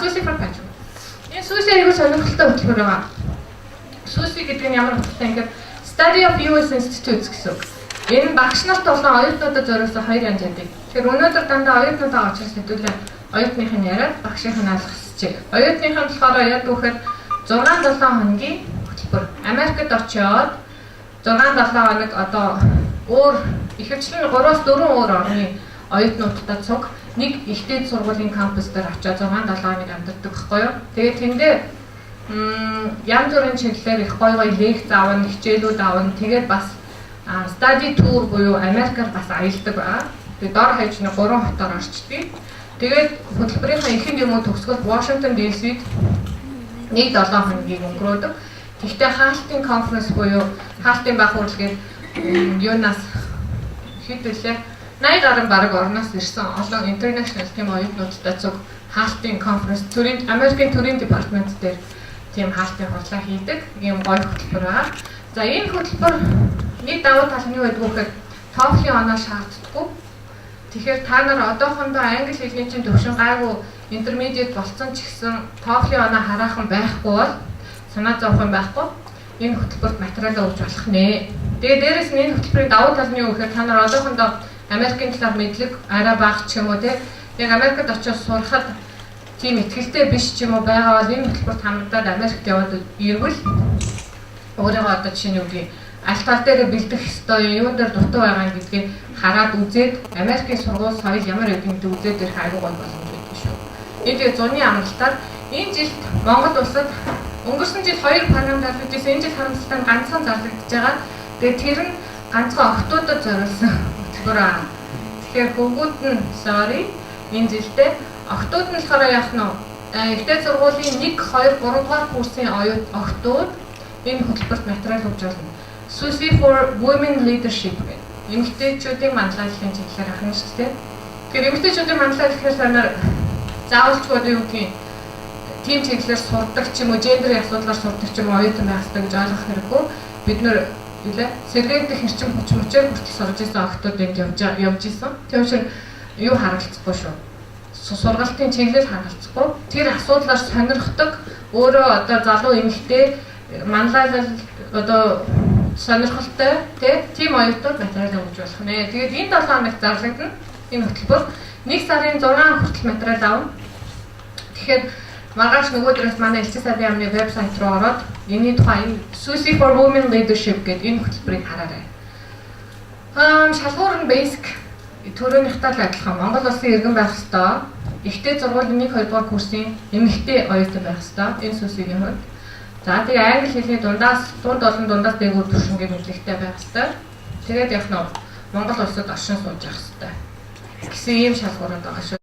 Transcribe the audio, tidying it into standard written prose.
Susie for Patrick. Энэ Susie айгүй сонирхолтой хөтөлбөр байгаа. Susie гэдэг нь ямар хөтөлбөртэй ингээд Study of US Institutes гэсэн үг. Энэ багш нарт болон оюутнуудад зориулсан 2 янз байдаг. Тэгэхээр өнөөдөр дандаа оюутнуудаа очиж хэдүүлээ оюутныхын яриад багшийн хаалгасчих. Оюутных нь болохоор яг үхэхэд 6-7 хоногийн хөтөлбөр. Америкт очиод 6-7 хоног одоо өөр ихэвчлэн 3-4 өөр орны оюутнуудтай цуг нэг ихтэй сургуулийн кампус дээр очиод 6-7 хоног амьдардаг байхгүй юу? Тэгээд тэндээ янз бүрийн чиглэлээр их гоё лекц авна, хичээлүүд авна. Тэгээд бас study tour буюу Америкаар бас аялдаг байгаа. Тэгээд дор хаяж нэг 3 хотоор орчдөг. Тэгээд хөтөлбөрийнхаа ихэнх юм уу төгсгөл Washington DC-д 1-7 хоногийг өнгөрөөдөг. Гэхдээ хаалтын конференс буюу хаалтын баг хурлыг юунаас хэд вүлээ 80 гаруй бараг орноос ирсэн олон international team оюутнуудтай цуг хаалтын конференс төрийн Америкийн төрийн департамент дээр тийм хаалтын хурлаа хийдэг. Ийм гоё хөтөлбөр байгаа. За энэ хөтөлбөр нэг давуу тал нь юу гэдэг вэ гэхээр TOEFL-ийн оноо шаарддаггүй. Тэгэхээр та нар одоохондоо англи хэлний чинь төвшин гайгүй intermediate болцсон ч гэсэн TOEFL-ийн оноо хараахан байхгүй бол санаа зовх юм байхгүй. Энэ хөтөлбөрт материалаа өгч болох нэ. Тэгээ дээрэс нь энэ хөтөлбөрийн давуу тал нь юу гэхээр та нар одоохондоо Америкийн талаар мэдлэг арай бага ч юм уу те. Яг Америкт очиж сурахад тийм ихтэй биш ч юм уу байгаа бол энэ хөтөлбөрт хамрагдаад Америкт яваад ирвэл өөрийгөө одоо жишээ нь юу гэдгийг аль тал дээр бэлдэх ёстой юун дээр дутуу байгаа гэдгийг хараад үзээд Америкийн сургууль соёл ямар гэдгийг үзээд ирэх аюул гол боломж байдаг шүү. Энэ тэгээ зуны амралтаар энэ жилд Монгол улсад өнгөрсөн жил 2 програм зарлагдсан. Энэ жил харамсалтай нь ганцхан зарлагдж байгаа. Тэгээ тэр нь ганцхан октоудад зориулсан хөтөлбөр аа. Тэгэхээр бүгд нь sorry энэ жилдээ октод нь болохоор яах нь ихтэй сургуулийн 1, 2, 3 дугаар курсын октод энэ хөтөлбөрт материал өгж болно. Susie for Women Leadership гэх эмэгтэйчүүдийн манлайлалын чиглэлээр ахна шүү дээ. Тэгэхээр эмэгтэйчүүдийн манлайлал гэхээр санаар заавалчгүй юу гэх тийм чиглэлээр сурдаг ч юм уу, гендерийн асуудлаар сурдаг ч юм уу оюутан байх хэрэгтэй гэж ойлгох хэрэггүй. Бид нэр үлээ сэргээнтэх хэрчим хүч мөчээр хүртэл сурж исэн октод энд явж исэн. Тийм учраас юу харгалцахгүй шүү. Сургалтын чиглэл хангалтгүй. Тэр асуудлаар сонирхдаг өөрөө одоо залуу эмэгтэй манлайлал одоо сонирхолтой тийм оюутнууд материал өгч болох нэ. Тэгээд энэ 7 хоногт зарлагдана. Энэ хөтөлбөр 1 сарын 6 хүртэл материал авна. Тэгэхээр маргааш нөгөөдрөөс манай Элчин сайдын яамны вебсайт руу ороод энэний тухай Susie for Women Leadership гэдэг энэ хөтөлбөрийг хараарай. Шалгуур нь basic төрөөнийхтэй л адилхан Монгол улсын иргэн байх ёстой. Ихтэй сургуулийн 1, 2 дугаар курсын эмэгтэй оюутан байх ёстой. Энэ Susie-ийн хувьд. За тэгээ англи хэлний дундаас дундаас дээгүүр төвшингийн мэдлэгтэй байх ёстой. Тэгээд яг нь Монгол улсад оршин сууж явах ёстой. Гэсэн ийм шалгуурууд байгаа шүү.